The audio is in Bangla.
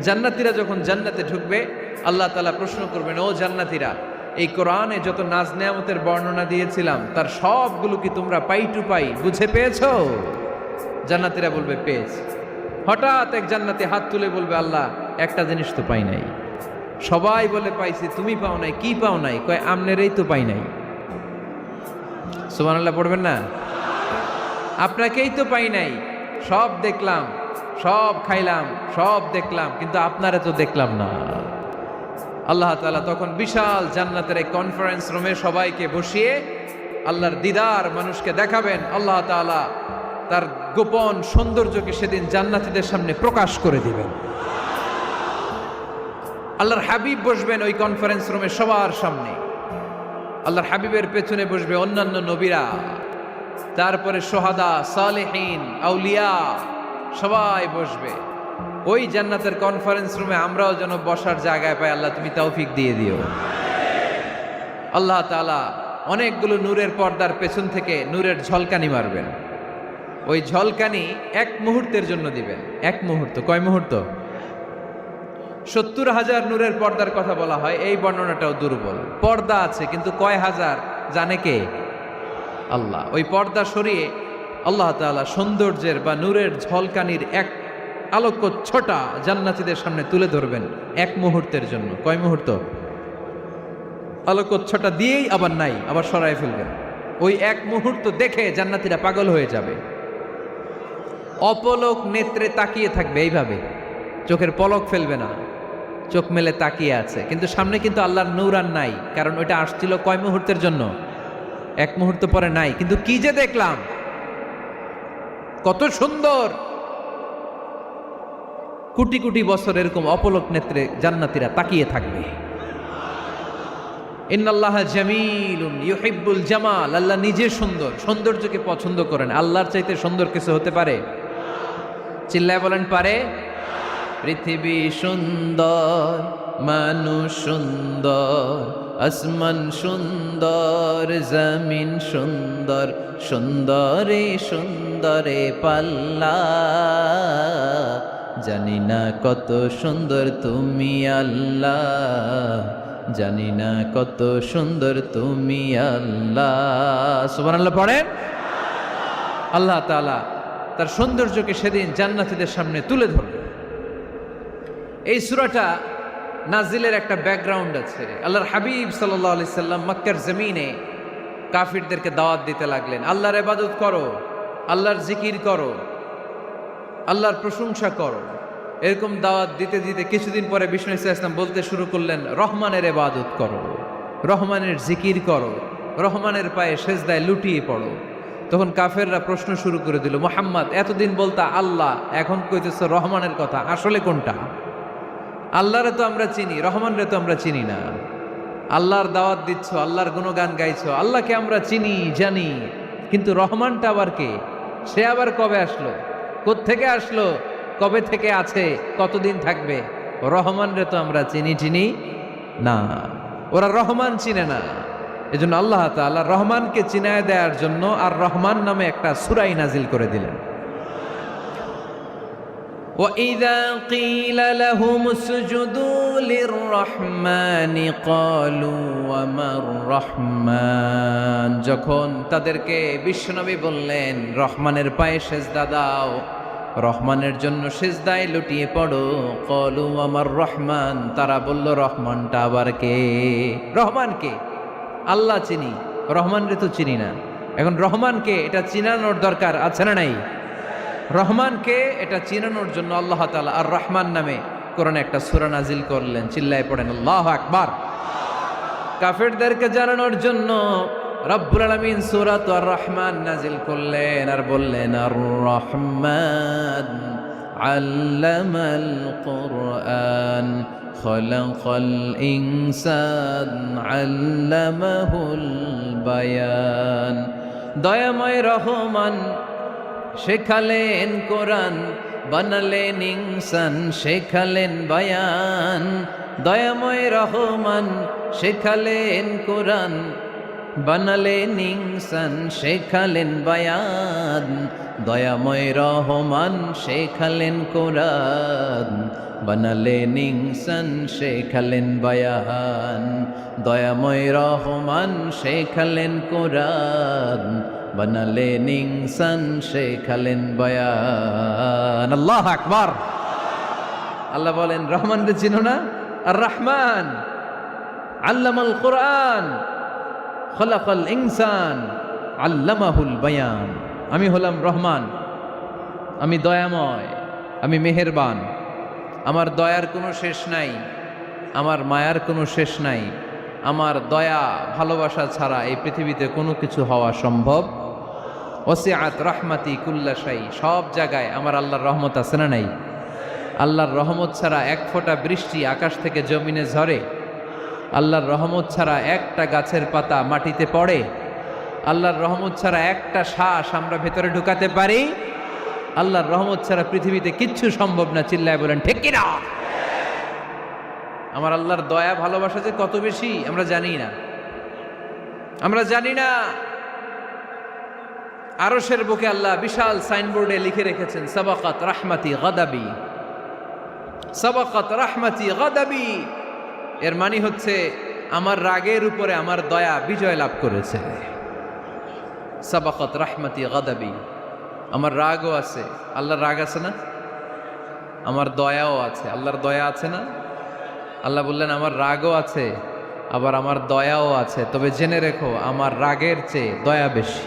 জান্নাতীরা যখন জান্নাতে ঢুকবে আল্লাহ তাআলা প্রশ্ন করবেন, ও জান্নাতীরা, এই কোরআনে যত নাজ নেয়ামতের বর্ণনা দিয়েছিলাম তার সবগুলো কি তোমরা পাই টু পাই বুঝে পেয়েছো? জান্নাতীরা বলবে পেয়েছি। হঠাৎ এক জান্নাতি হাত তুলে বলবে, আল্লাহ একটা জিনিস তো পাই নাই। সবাই বলে পাইছি, তুমি পাও নাই। কি পাও নাই? কয় আমনেরই তো পাই নাই। সুবহানাল্লাহ পড়বেন না? আপনাকেই তো পাই নাই। সব দেখলাম, সব খাইলাম, সব দেখলাম, কিন্তু আপনারে তো দেখলাম না। আল্লাহ তাআলা তখন বিশাল জান্নাতের এই কনফারেন্স রুমে সবাইকে বসিয়ে আল্লাহর দিদার মানুষকে দেখাবেন। আল্লাহ তাআলা তার গোপন সৌন্দর্যকে সেদিন জান্নাতীদের সামনে প্রকাশ করে দিবেন। আল্লাহর হাবিব বসবেন ওই কনফারেন্স রুমে সবার সামনে। আল্লাহর হাবিবের পেছনে বসবে অন্যান্য নবীরা, তারপরে সোহাদা, সালেহীন, আউলিয়া সবাই বসবে ওই জান্নাতের কনফারেন্স রুমে। আমরাও যেন বসার জায়গায় পাই, আল্লাহ তুমি তৌফিক দিয়ে দিও। আল্লাহ তাআলা অনেকগুলো নূরের পর্দার পেছন থেকে নূরের ঝলকানি মারবেন। ওই ঝলকানি এক মুহূর্তের জন্য দিবেন। এক মুহূর্ত। কয় মুহূর্ত? 70,000 নূরের পর্দার কথা বলা হয়, এই বর্ণনাটাও দুর্বল। পর্দা আছে কিন্তু কয় হাজার জানে কে? আল্লাহ। ওই পর্দা সরিয়ে আল্লাহ তাআলা সৌন্দর্যের বা নূরের ঝলকানির এক আলোকচ্ছটা জান্নাতীদের সামনে তুলে ধরবেন এক মুহূর্তের জন্য। কয় মুহূর্ত? আলোকচ্ছটা দিয়েই আবার নাই, আবার সরায় ফেলবেন। ওই এক মুহূর্ত দেখে জান্নাতীরা পাগল হয়ে যাবে, অপলক নেত্রে তাকিয়ে থাকবে। এইভাবে চোখের পলক ফেলবে না, চোখ মেলে তাকিয়ে আছে। কিন্তু সামনে কিন্তু আল্লাহর নূর আর নাই, কারণ ওইটা আসছিল কয় মুহূর্তের জন্য? এক মুহূর্ত পরে নাই। কিন্তু কি যে দেখলাম, কত সুন্দর! কোটি কোটি বছর এরকম অপলক নেত্রে জান্নাতীরা তাকিয়ে থাকবে। ইন্নাল্লাহা জামিলুন ইউহিব্বুল জামাল। আল্লাহ নিজে সুন্দর, সৌন্দর্যকে পছন্দ করেন। আল্লাহর চাইতে সুন্দর কিছু হতে পারে? চিল্লায় বলেন পারে? পৃথিবী সুন্দর, মানুষ সুন্দর, আসমান সুন্দর, জমিন সুন্দর, সুন্দরে সুন্দরে পাল্লা। জানি না কত সুন্দর তুমি আল্লাহ, জানি না কত সুন্দর তুমি আল্লাহ। সুবহানাল্লাহ পড়েন। আল্লাহ তাআলা তার সৌন্দর্যকে সেদিন জান্নাতীদের সামনে তুলে ধরবে। এই সূরাটা নাজিলের একটা ব্যাকগ্রাউন্ড আছে। আল্লাহর হাবিব সাল্লাল্লাহু আলাইহি সাল্লাম মক্কার জমিনে কাফিরদেরকে দাওয়াত দিতে লাগলেন, আল্লাহর ইবাদত করো, আল্লাহর জিকির করো, আল্লাহর প্রশংসা করো। এরকম দাওয়াত দিতে দিতে কিছুদিন পরে বিষ্ণু ইসলাম বলতে শুরু করলেন, রহমানের ইবাদত করো, রহমানের জিকির করো, রহমানের পায়ে সেজদায় লুটিয়ে পড়ো। তখন কাফেররা প্রশ্ন শুরু করে দিল, মুহাম্মদ এতদিন বলতা আল্লাহ, এখন কইতেছ রহমানের কথা, আসলে কোনটা? আল্লাহরে তো আমরা চিনি, রহমানরে তো আমরা চিনি না। আল্লাহর দাওয়াত দিচ্ছ, আল্লাহর গুণগান গাইছো, আল্লাহকে আমরা চিনি জানি, কিন্তু রহমানটা আবার কে? সে আবার কবে আসলো, কোত্থেকে আসলো, কবে থেকে আছে, কতদিন থাকবে? রহমানরে তো আমরা চিনি না। ওরা রহমান চিনে না। এজন্য আল্লাহ তাআলা রহমানকে চিনায় দেওয়ার জন্য আর রহমান নামে একটা সূরা নাজিল করে দিলেন। وَإِذَا قِيلَ لَهُمُ اسْجُدُوا لِلرَّحْمَنِ قَالُوا وَمَا الرَّحْمَنُ। যখন তাদেরকে বিশ্বনবী বললেন রহমানের পায়ে সেজদা দাও, রহমানের জন্য সেজদায় লুটিয়ে পড়ো, ক্বালু ওয়ামার রহমান, তারা বলল রহমানটা আবার কে? রহমান কে? আল্লাহ চিনি, রহমানরে তো চিনি না। এখন রহমানকে এটা চিনানোর দরকার আছে না নাই? রহমানকে এটা চিনানোর জন্য আল্লাহ তাআলা আর রহমান নামে কোরআনে একটা সূরা নাজিল করলেন। চিল্লায় পড়েন আল্লাহু আকবার। কাফেরদেরকে জানানোর জন্য রব্বুল আলামিন সূরাত আর রহমান নাজিল করলেন আর বললেন, আর রহমান আল্লামাল কুরআন খলাকাল ইনসান আল্লামাহুল বায়ান। দয়াময় রহমান শেখালেন কোরআন, বানালেন ইনসান, শেখালেন বায়ান। দয়াময় রহমান শেখালেন কোরআন, বানালেন ইনসান, শেখালেন বায়ান। দয়াময় রহমান শেখালেন কোরআন, বানালেন ইনসান শেখালেন বায়ান, দয়াময় রহমান শেখালেন কোরআন, বানালেন ইনসান শেখালেন বায়ান। আল্লাহু আকবার। আল্লাহ বলেন রহমানকে চিনো না? আর রহমান আল্লামাল কোরআন খলাকাল ইনসান আল্লামাহুল বায়ান। আমি হলাম রহমান, আমি দয়াময়, আমি মেহেরবান। আমার দয়ার কোনো শেষ নাই, আমার মায়ার কোনো শেষ নাই। আমার দয়া ভালোবাসা ছাড়া এই পৃথিবীতে কোনো কিছু হওয়া সম্ভব। ওয়াসিআত রাহমাতি কুল্লা শাই, সব জায়গায় আমার আল্লাহর রহমত আছে না নাই? আল্লাহর রহমত ছাড়া এক ফোঁটা বৃষ্টি আকাশ থেকে জমিনে ঝরে? আল্লাহর রহমত ছাড়া একটা গাছের পাতা মাটিতে পড়ে? আল্লাহর রহমত ছাড়া একটা শ্বাস আমরা ভেতরে ঢুকাতে পারি? আল্লাহর রহমত ছাড়া পৃথিবীতে কিচ্ছু সম্ভব না। চিল্লায় বলেন ঠিক কিনা? আমার আল্লাহর দয়া ভালোবাসা যে কত বেশি আমরা জানি না, আমরা জানি না। আরশের বুকে আল্লাহ বিশাল সাইনবোর্ডে লিখে রেখেছেন সাবাকাত রাহমাতি গাদাবি, সাবাকাত রাহমাতি গাদাবি। এর মানে হচ্ছে আমার রাগের উপরে আমার দয়া বিজয় লাভ করেছে। সাবাকাত রাহমাতি গাদাবি, আমার রাগও আছে, আল্লাহর রাগ আছে না? আমার দয়াও আছে, আল্লাহর দয়া আছে না? আল্লাহ বললেন আমার রাগও আছে, আবার আমার দয়াও আছে, তবে জেনে রেখো আমার রাগের চেয়ে দয়া বেশি।